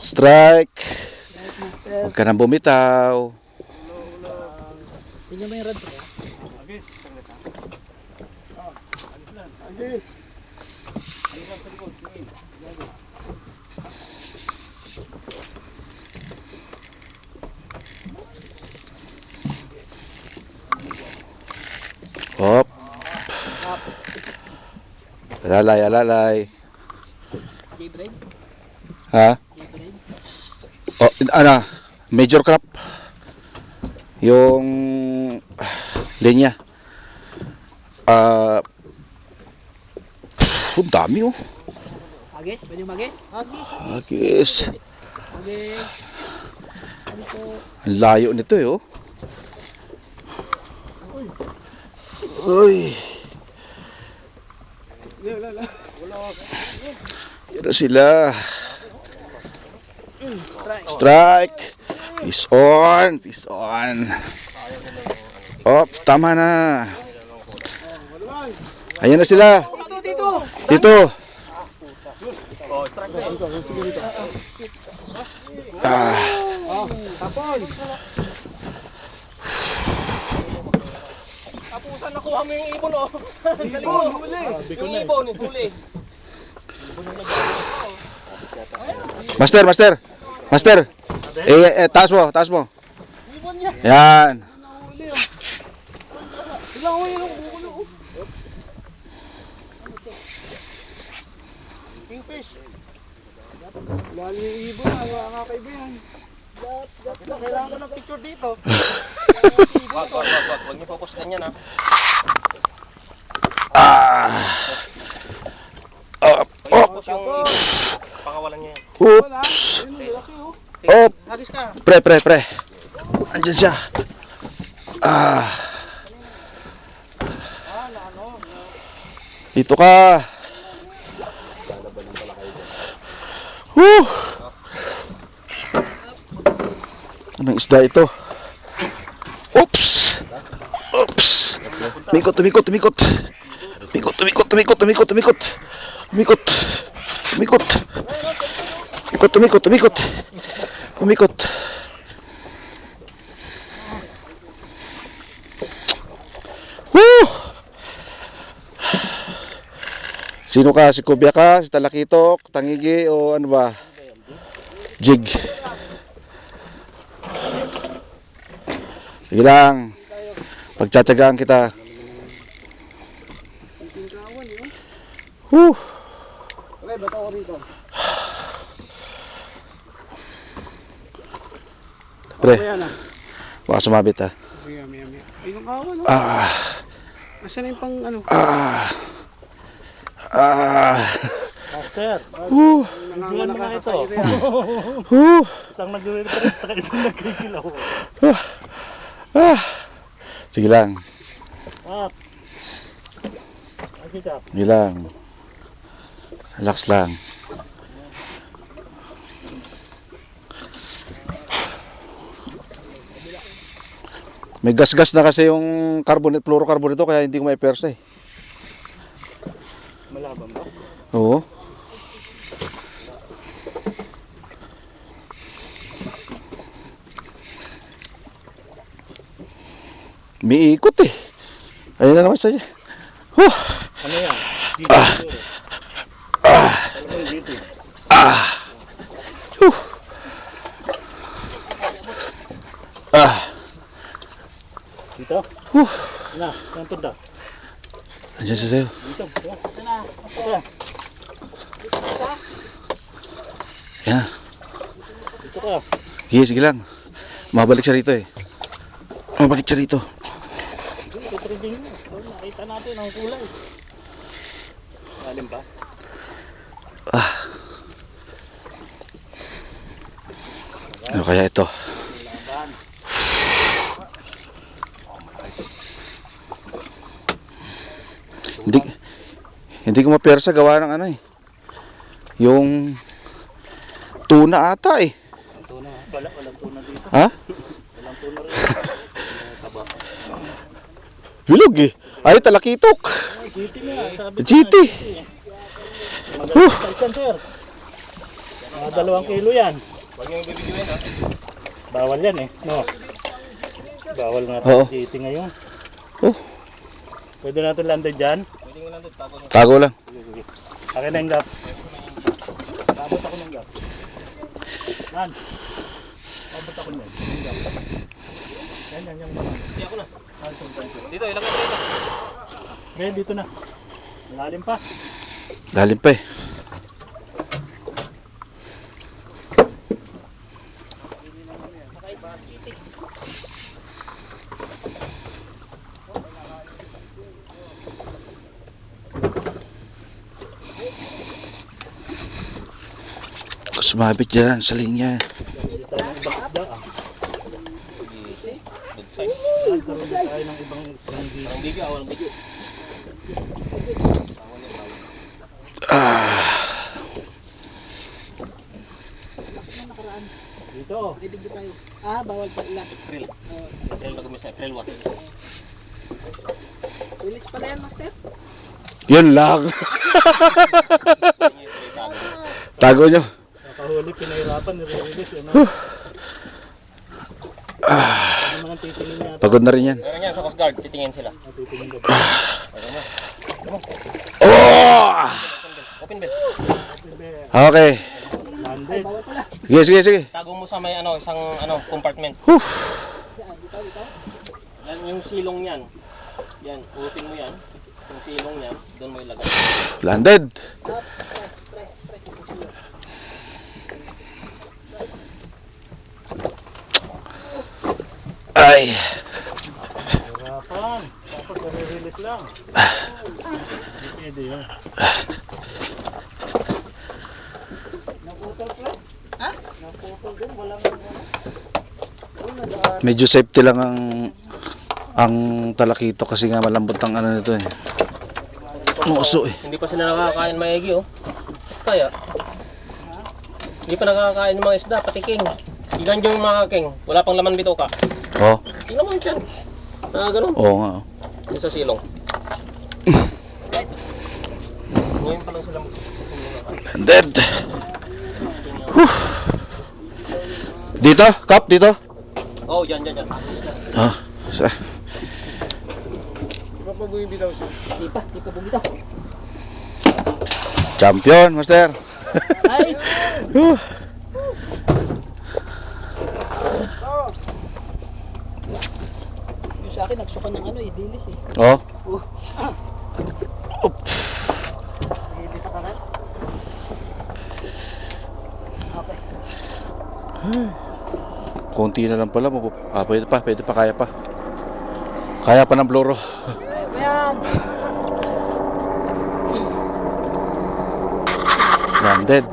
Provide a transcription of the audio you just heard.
Strike. Huwag ka nang bumitaw. Tingnan mo yung rods niya. Agis. Hop. Alalay, alalay. J-braid? Ha? J-braid? Oh, ano? Major crop. Yung linya. Ang dami oh. Agis? Pwede magis? Agis. Agis. Agis. Ano po? Ang layo nito eh oh. Uy. Yan na sila. Strike. Peace on. Peace on. Oh, tama na. Ayan na sila. Dito! Dito. Ah. Tapon! Tapusan nakuha mo yung ibon oh. Ibon, huli. Yung ibon, huli. Master, master. Master. Taas mo, taas mo. Ibon niya. Yan. Nahuli oh. Ilang huli yung bukulo oh. Kingfish. Lalo yung ibon ah, mga kaibigan. Kailangan ko ng picture dito. Wag niyo focus ganyan ha. Focus yung pangawalan niya. Oops. Ayun, malaki oh. Op. Hagis ka. Pre. Andyan siya. Dito ka. Woo. Anong isda ito? Oops. Umikot. Woo! Sino ka? Si Kubya ka? Si Talakitok? Tangigi? O ano ba? Jig. Sige lang. Pagtsatsagaan kita. Woo! Okay, bato ko rito. Pre, Ayan ah. baka sumabit ha. Maya. Ay, yung kawan oh. Asan na yung pang ano? Master, Woo! Nanganganak na ito. Woo! isang nagre-reference sa isang nagkikilaw. Sige lang. Sige. Sige lang. Relax lang. May gas-gas na kasi yung carbonate, fluorocarbon ito kaya hindi ko maipersa eh. Malabang ba? Oo. May ikot eh. Ayun na naman siya. Ano yan? Dito. Ano ba dito? Dito? Na, ang tunda. Andiyan siya sa'yo. Dito. Yan. Dito ka. Sige lang. Mabalik siya rito eh. Mabalik siya rito. Dito trading mo. Nakita natin ang kulay. Lalim ba? Ano kaya ito? Hindi ko mapersa gawa ng ano eh. Yung tuna ata eh. Tuna. Walang tuna dito. Ha? Walang tuna rin. Bilog eh. Ay, talakitok. GT na. Sabi GT. Magaling sir. Mga 2 kilo yan. Huwag niyong bibigyan ha. Bawal yan eh. No. Bawal nga Oo. GT ngayon. Oh, Pwede natin landed dyan. Pwede nga lang doon, tago niya. tago lang. Sige, sige. Akin na yung gap. Abot ako ng gap. Yan. Abot ako niyan. Yung gap. Yan, yung mga. Hindi ako na. Dito, ilagay dito. Ngayon dito na. Malalim pa. Lalim pa eh. Sumabit dyan sa linya. Dito tayo ng ibang isda ah. Good size. Yan, karoon na tayo ng ibang isda. Walang biga, walang biga. Dito. Bibigyan tayo. Ah, bawal pala. Krill. Krill na gumis na. Krill what? Release pala yan, master. Yun lang. Tago nyo. Nakahuli, pinahirapan, nire-release. Ano? Ano naman ang titingin niya? Pagod na rin yan. Meron yan sa Coast Guard, titingin sila. Titingin ka ba? Meron na. Oh! Open bell. Okay. Landed. Sige, sige, sige. Tago mo sa may isang compartment. Whew. Yan yung silong niyan. Yan, utin mo yan. Yung silong niyan, doon mo ilagay. Landed. Ay. Hirapan. Tapos nare-release lang. Hindi pwede yun. Medyo safety lang ang talakito kasi nga malambot ang ano nito eh. Muso eh. Hindi pa sila nakakain maigi oh. Kaya, hindi pa nakakain ng mga isda, pati king. Tingnan yung mga king, wala pang laman bito ka. Oh, Tingnan mo yun. Ganun. oo nga. Oh. Yung sa silong. Ngayon pa lang sila Landed. Whew. Dito? Kap, dito? Oh, yan. Ah, isa. Di pa bumitaw. Champion, master. Nice! Whew. Yung sa akin, nagsuka ng dilis eh. Oh, Dilis sa kanan. Okay. konti na lang pala. Pwede pa, kaya pa. Kaya pa ng bloro. Ayan. Landed.